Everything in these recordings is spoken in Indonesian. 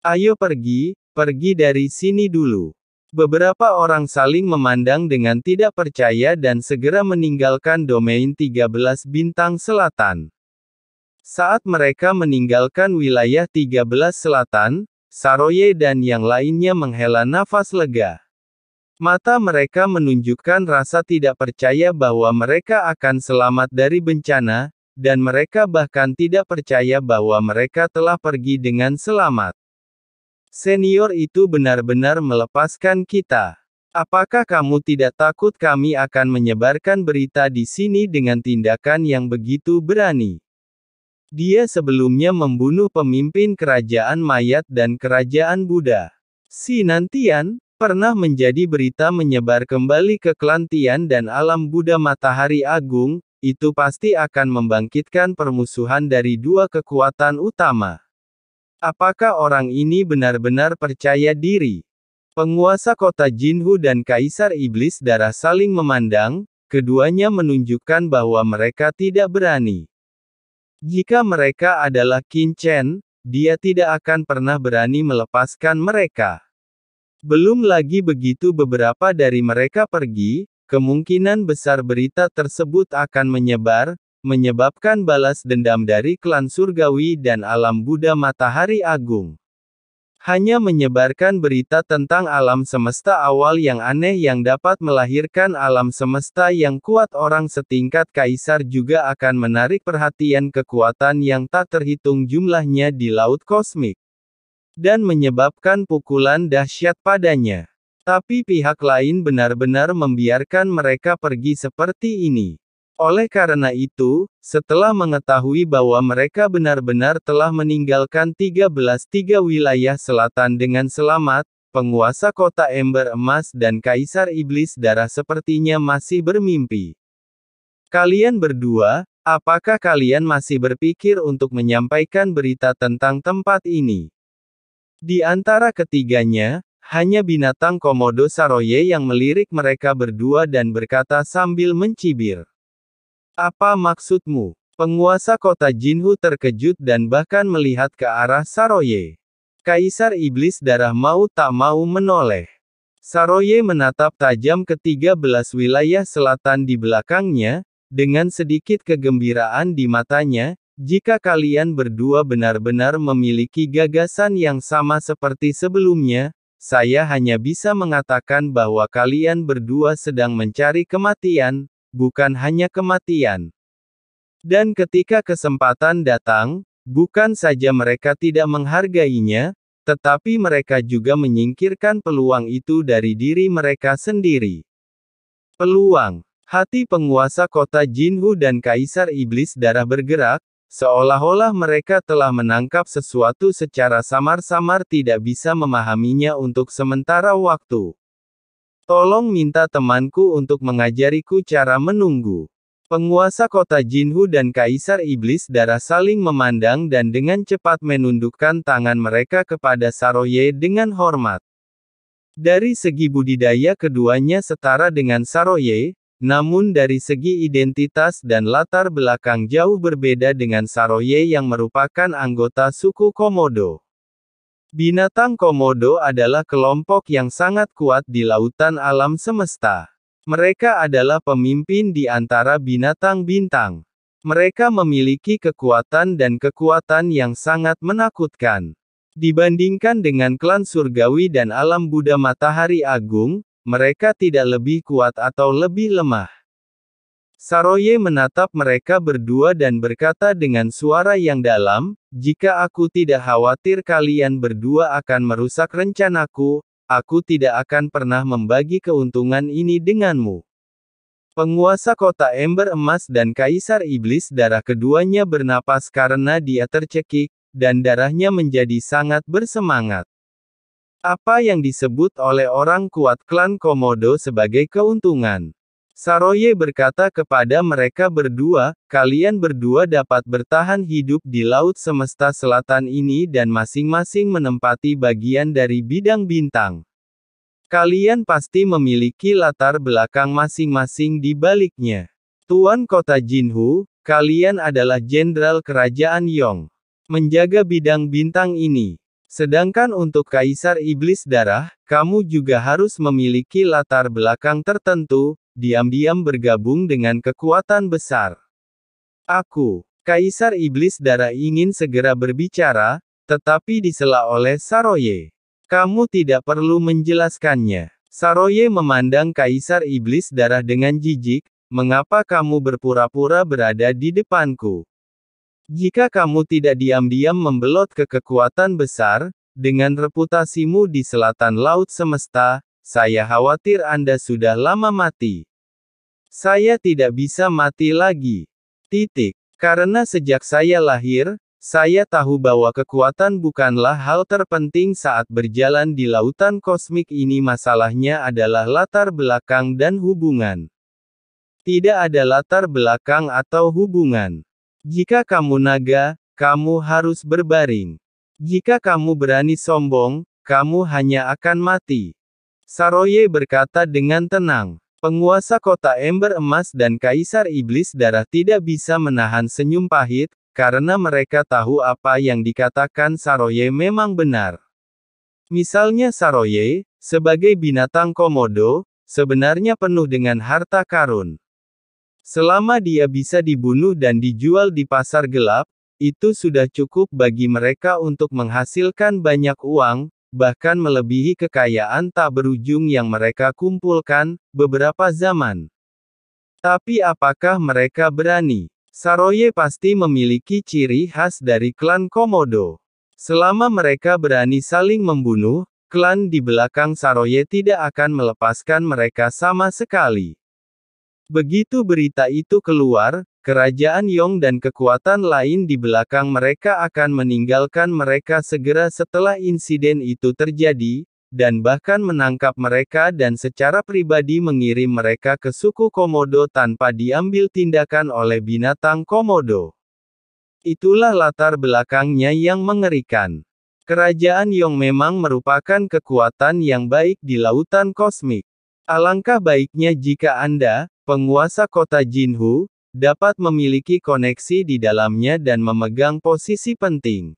Ayo pergi, pergi dari sini dulu. Beberapa orang saling memandang dengan tidak percaya dan segera meninggalkan domain 13 bintang selatan. Saat mereka meninggalkan wilayah 13 selatan, Saroye dan yang lainnya menghela nafas lega. Mata mereka menunjukkan rasa tidak percaya bahwa mereka akan selamat dari bencana, dan mereka bahkan tidak percaya bahwa mereka telah pergi dengan selamat. Senior itu benar-benar melepaskan kita. Apakah kamu tidak takut kami akan menyebarkan berita di sini dengan tindakan yang begitu berani? Dia sebelumnya membunuh pemimpin kerajaan mayat dan kerajaan Buddha. Si Nantian pernah menjadi berita menyebar kembali ke klan Tian dan alam Buddha Matahari Agung, itu pasti akan membangkitkan permusuhan dari dua kekuatan utama. Apakah orang ini benar-benar percaya diri? Penguasa kota Jinhu dan Kaisar Iblis Darah saling memandang, keduanya menunjukkan bahwa mereka tidak berani. Jika mereka adalah Qin Chen, dia tidak akan pernah berani melepaskan mereka. Belum lagi begitu beberapa dari mereka pergi, kemungkinan besar berita tersebut akan menyebar, menyebabkan balas dendam dari klan surgawi dan alam Buddha Matahari Agung. Hanya menyebarkan berita tentang alam semesta awal yang aneh yang dapat melahirkan alam semesta yang kuat orang setingkat kaisar juga akan menarik perhatian kekuatan yang tak terhitung jumlahnya di laut kosmik. Dan menyebabkan pukulan dahsyat padanya. Tapi pihak lain benar-benar membiarkan mereka pergi seperti ini. Oleh karena itu, setelah mengetahui bahwa mereka benar-benar telah meninggalkan 13 wilayah selatan dengan selamat, penguasa kota Ember Emas dan Kaisar Iblis Darah sepertinya masih bermimpi. Kalian berdua, apakah kalian masih berpikir untuk menyampaikan berita tentang tempat ini? Di antara ketiganya, hanya binatang komodo Saroye yang melirik mereka berdua dan berkata sambil mencibir. Apa maksudmu? Penguasa kota Jinhu terkejut dan bahkan melihat ke arah Saroye. Kaisar Iblis Darah mau tak mau menoleh. Saroye menatap tajam ke 13 wilayah selatan di belakangnya, dengan sedikit kegembiraan di matanya. Jika kalian berdua benar-benar memiliki gagasan yang sama seperti sebelumnya, saya hanya bisa mengatakan bahwa kalian berdua sedang mencari kematian, bukan hanya kematian. Dan ketika kesempatan datang, bukan saja mereka tidak menghargainya, tetapi mereka juga menyingkirkan peluang itu dari diri mereka sendiri. Peluang. Hati penguasa kota Jinhu dan Kaisar Iblis Darah bergerak, seolah-olah mereka telah menangkap sesuatu secara samar-samar tidak bisa memahaminya untuk sementara waktu. Tolong minta temanku untuk mengajariku cara menunggu. Penguasa kota Jinhu dan Kaisar Iblis Darah saling memandang dan dengan cepat menundukkan tangan mereka kepada Saroye dengan hormat. Dari segi budidaya keduanya setara dengan Saroye, namun dari segi identitas dan latar belakang jauh berbeda dengan Saroye yang merupakan anggota suku Komodo. Binatang Komodo adalah kelompok yang sangat kuat di lautan alam semesta. Mereka adalah pemimpin di antara binatang bintang. Mereka memiliki kekuatan dan kekuatan yang sangat menakutkan. Dibandingkan dengan klan surgawi dan alam Buddha Matahari Agung, mereka tidak lebih kuat atau lebih lemah. Saroye menatap mereka berdua dan berkata dengan suara yang dalam, jika aku tidak khawatir kalian berdua akan merusak rencanaku, aku tidak akan pernah membagi keuntungan ini denganmu. Penguasa kota Ember Emas dan Kaisar Iblis Darah keduanya bernapas karena dia tercekik, dan darahnya menjadi sangat bersemangat. Apa yang disebut oleh orang kuat klan Komodo sebagai keuntungan? Saroye berkata kepada mereka berdua, kalian berdua dapat bertahan hidup di laut semesta selatan ini dan masing-masing menempati bagian dari bidang bintang. Kalian pasti memiliki latar belakang masing-masing di baliknya. Tuan kota Jinhu, kalian adalah jenderal kerajaan Yong. Menjaga bidang bintang ini. Sedangkan untuk Kaisar Iblis Darah, kamu juga harus memiliki latar belakang tertentu, diam-diam bergabung dengan kekuatan besar. Kaisar Iblis Darah ingin segera berbicara, tetapi disela oleh Saroye. Kamu tidak perlu menjelaskannya. Saroye memandang Kaisar Iblis Darah dengan jijik, mengapa kamu berpura-pura berada di depanku? Jika kamu tidak diam-diam membelot ke kekuatan besar, dengan reputasimu di selatan Laut Semesta, saya khawatir Anda sudah lama mati. Saya tidak bisa mati lagi. Karena sejak saya lahir, saya tahu bahwa kekuatan bukanlah hal terpenting saat berjalan di lautan kosmik ini. Masalahnya adalah latar belakang dan hubungan. Tidak ada latar belakang atau hubungan. Jika kamu naga, kamu harus berbaring. Jika kamu berani sombong, kamu hanya akan mati. Saroye berkata dengan tenang. Penguasa kota Ember Emas dan Kaisar Iblis Darah tidak bisa menahan senyum pahit, karena mereka tahu apa yang dikatakan Saroye memang benar. Misalnya Saroye, sebagai binatang komodo, sebenarnya penuh dengan harta karun. Selama dia bisa dibunuh dan dijual di pasar gelap, itu sudah cukup bagi mereka untuk menghasilkan banyak uang, bahkan melebihi kekayaan tak berujung yang mereka kumpulkan, beberapa zaman. Tapi apakah mereka berani? Saroye pasti memiliki ciri khas dari klan Komodo. Selama mereka berani saling membunuh, klan di belakang Saroye tidak akan melepaskan mereka sama sekali. Begitu berita itu keluar, kerajaan Yong dan kekuatan lain di belakang mereka akan meninggalkan mereka segera setelah insiden itu terjadi, dan bahkan menangkap mereka dan secara pribadi mengirim mereka ke suku Komodo tanpa diambil tindakan oleh binatang Komodo. Itulah latar belakangnya yang mengerikan. Kerajaan Yong memang merupakan kekuatan yang baik di lautan kosmik. Alangkah baiknya jika Anda, penguasa kota Jinhu, dapat memiliki koneksi di dalamnya dan memegang posisi penting.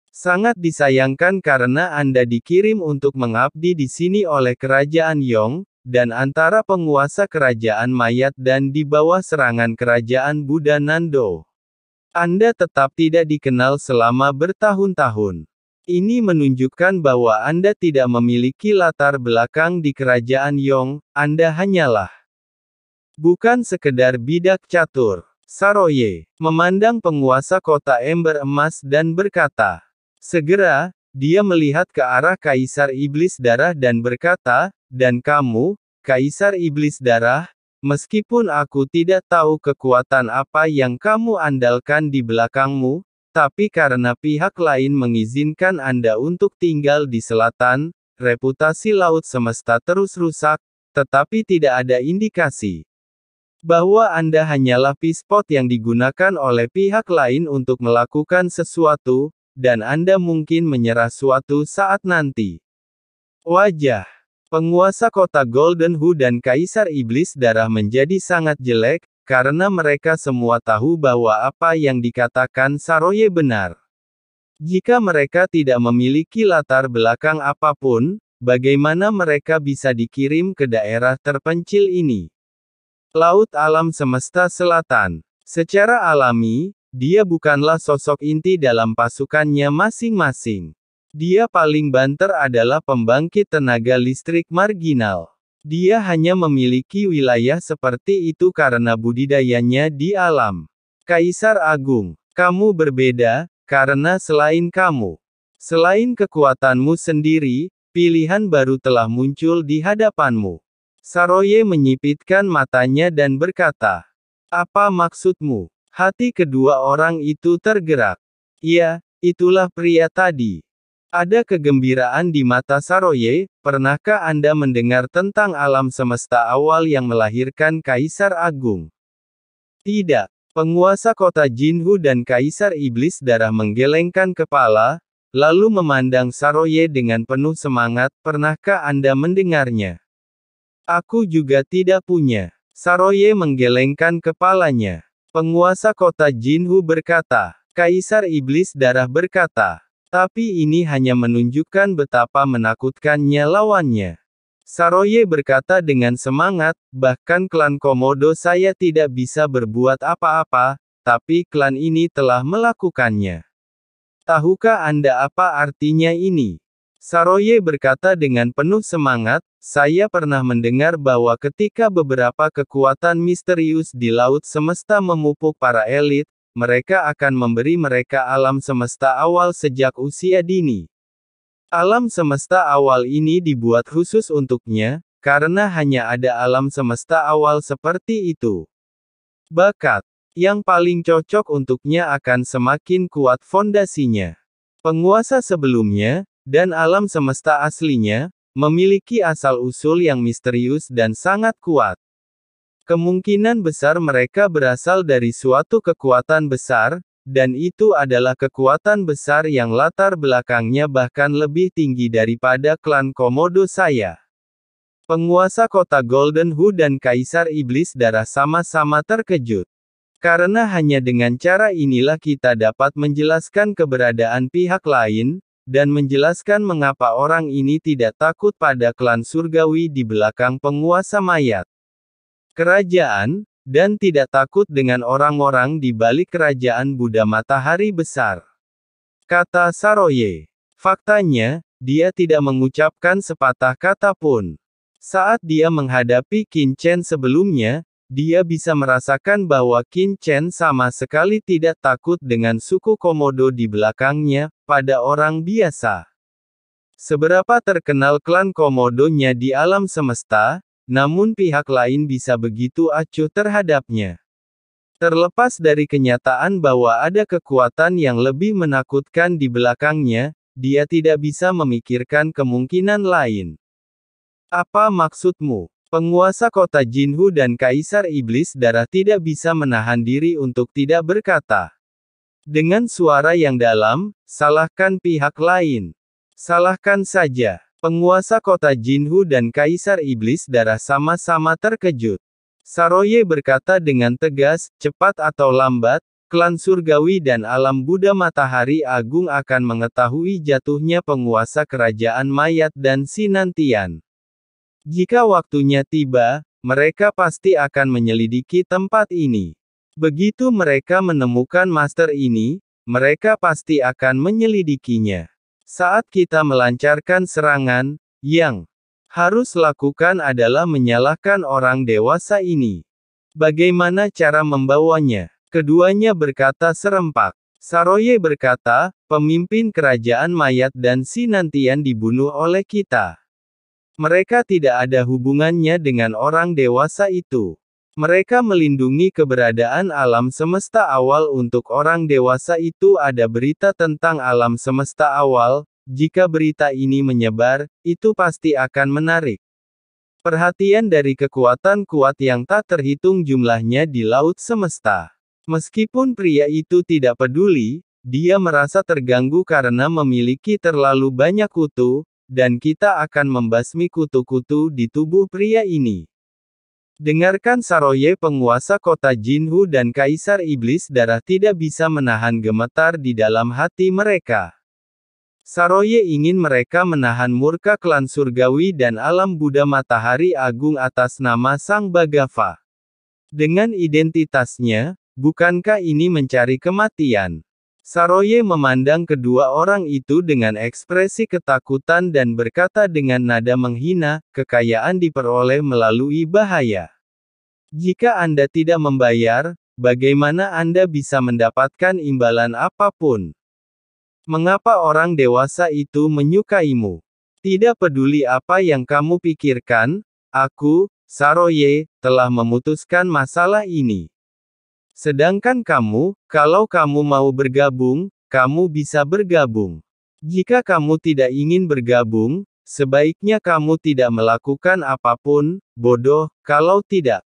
Sangat disayangkan karena Anda dikirim untuk mengabdi di sini oleh kerajaan Yong, dan antara penguasa kerajaan mayat dan di bawah serangan kerajaan Buddha Nando. Anda tetap tidak dikenal selama bertahun-tahun. Ini menunjukkan bahwa Anda tidak memiliki latar belakang di kerajaan Yong, Anda hanyalah bukan sekedar bidak catur. Saroye memandang penguasa kota Ember Emas dan berkata. Segera, dia melihat ke arah Kaisar Iblis Darah dan berkata, dan kamu, Kaisar Iblis Darah, meskipun aku tidak tahu kekuatan apa yang kamu andalkan di belakangmu, tapi karena pihak lain mengizinkan Anda untuk tinggal di selatan, reputasi Laut Semesta terus rusak, tetapi tidak ada indikasi bahwa Anda hanyalah pispot yang digunakan oleh pihak lain untuk melakukan sesuatu, dan Anda mungkin menyerah suatu saat nanti. Wajah penguasa kota Golden Hu dan Kaisar Iblis Darah menjadi sangat jelek, karena mereka semua tahu bahwa apa yang dikatakan Saroye benar. Jika mereka tidak memiliki latar belakang apapun, bagaimana mereka bisa dikirim ke daerah terpencil ini? Laut Alam Semesta Selatan. Secara alami, dia bukanlah sosok inti dalam pasukannya masing-masing. Dia paling banter adalah pembangkit tenaga listrik marginal. Dia hanya memiliki wilayah seperti itu karena budidayanya di alam. Kaisar Agung, kamu berbeda, karena selain kekuatanmu sendiri, pilihan baru telah muncul di hadapanmu. Saroye menyipitkan matanya dan berkata, apa maksudmu? Hati kedua orang itu tergerak. Ya, itulah pria tadi. Ada kegembiraan di mata Saroye. Pernahkah Anda mendengar tentang alam semesta awal yang melahirkan Kaisar Agung? Tidak. Penguasa kota Jinhu dan Kaisar Iblis Darah menggelengkan kepala, lalu memandang Saroye dengan penuh semangat. Pernahkah Anda mendengarnya? Aku juga tidak punya. Saroye menggelengkan kepalanya. Penguasa kota Jinhu berkata. Kaisar Iblis Darah berkata. Tapi ini hanya menunjukkan betapa menakutkannya lawannya. Saroye berkata dengan semangat, bahkan klan Komodo saya tidak bisa berbuat apa-apa, tapi klan ini telah melakukannya. Tahukah Anda apa artinya ini? Saroye berkata dengan penuh semangat, saya pernah mendengar bahwa ketika beberapa kekuatan misterius di laut semesta memupuk para elit, mereka akan memberi mereka alam semesta awal sejak usia dini. Alam semesta awal ini dibuat khusus untuknya, karena hanya ada alam semesta awal seperti itu. Bakat yang paling cocok untuknya akan semakin kuat fondasinya. Penguasa sebelumnya, dan alam semesta aslinya, memiliki asal-usul yang misterius dan sangat kuat. Kemungkinan besar mereka berasal dari suatu kekuatan besar, dan itu adalah kekuatan besar yang latar belakangnya bahkan lebih tinggi daripada klan Komodo saya. Penguasa kota Golden Hood dan Kaisar Iblis Darah sama-sama terkejut. Karena hanya dengan cara inilah kita dapat menjelaskan keberadaan pihak lain, dan menjelaskan mengapa orang ini tidak takut pada klan surgawi di belakang penguasa mayat. Kerajaan, dan tidak takut dengan orang-orang di balik kerajaan Buddha Matahari Besar. Kata Saroye. Faktanya, dia tidak mengucapkan sepatah kata pun. Saat dia menghadapi Qin Chen sebelumnya, dia bisa merasakan bahwa Qin Chen sama sekali tidak takut dengan suku Komodo di belakangnya, pada orang biasa. Seberapa terkenal klan Komodonya di alam semesta, namun pihak lain bisa begitu acuh terhadapnya. Terlepas dari kenyataan bahwa ada kekuatan yang lebih menakutkan di belakangnya, dia tidak bisa memikirkan kemungkinan lain. Apa maksudmu? Penguasa kota Jinhu dan Kaisar Iblis Darah tidak bisa menahan diri untuk tidak berkata. Dengan suara yang dalam, salahkan pihak lain. Salahkan saja. Penguasa kota Jinhu dan Kaisar Iblis Darah sama-sama terkejut. Saroye berkata dengan tegas, cepat atau lambat, klan surgawi dan alam Buddha Matahari Agung akan mengetahui jatuhnya penguasa kerajaan mayat dan Sinantian. Jika waktunya tiba, mereka pasti akan menyelidiki tempat ini. Begitu mereka menemukan master ini, mereka pasti akan menyelidikinya. Saat kita melancarkan serangan, yang harus lakukan adalah menyalahkan orang dewasa ini. Bagaimana cara membawanya? Keduanya berkata serempak. Saroye berkata, pemimpin kerajaan mayat dan Sinantian dibunuh oleh kita. Mereka tidak ada hubungannya dengan orang dewasa itu. Mereka melindungi keberadaan alam semesta awal untuk orang dewasa itu ada berita tentang alam semesta awal, jika berita ini menyebar, itu pasti akan menarik perhatian dari kekuatan kuat yang tak terhitung jumlahnya di laut semesta. Meskipun pria itu tidak peduli, dia merasa terganggu karena memiliki terlalu banyak kutu, dan kita akan membasmi kutu-kutu di tubuh pria ini. Dengarkan Saroye penguasa kota Jinhu dan Kaisar Iblis Darah tidak bisa menahan gemetar di dalam hati mereka. Saroye ingin mereka menahan murka klan surgawi dan alam Buddha Matahari Agung atas nama Sang Bhagava. Dengan identitasnya, bukankah ini mencari kematian? Saroye memandang kedua orang itu dengan ekspresi ketakutan dan berkata dengan nada menghina, kekayaan diperoleh melalui bahaya. Jika Anda tidak membayar, bagaimana Anda bisa mendapatkan imbalan apapun? Mengapa orang dewasa itu menyukaimu? Tidak peduli apa yang kamu pikirkan, aku, Saroye, telah memutuskan masalah ini. Sedangkan kamu, kalau kamu mau bergabung, kamu bisa bergabung. Jika kamu tidak ingin bergabung, sebaiknya kamu tidak melakukan apapun, bodoh, kalau tidak.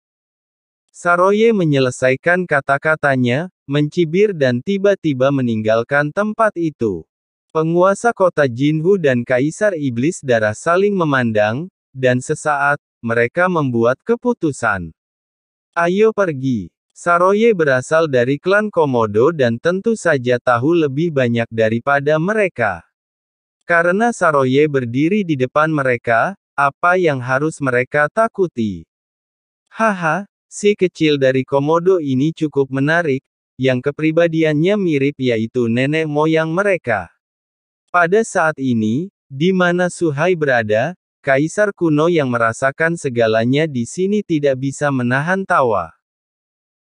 Saroye menyelesaikan kata-katanya, mencibir dan tiba-tiba meninggalkan tempat itu. Penguasa kota Jinhu dan Kaisar Iblis Darah saling memandang, dan sesaat, mereka membuat keputusan. Ayo pergi. Saroye berasal dari klan Komodo dan tentu saja tahu lebih banyak daripada mereka. Karena Saroye berdiri di depan mereka, apa yang harus mereka takuti? Haha, si kecil dari Komodo ini cukup menarik, yang kepribadiannya mirip yaitu nenek moyang mereka. Pada saat ini, di mana Suhai berada, kaisar kuno yang merasakan segalanya di sini tidak bisa menahan tawa.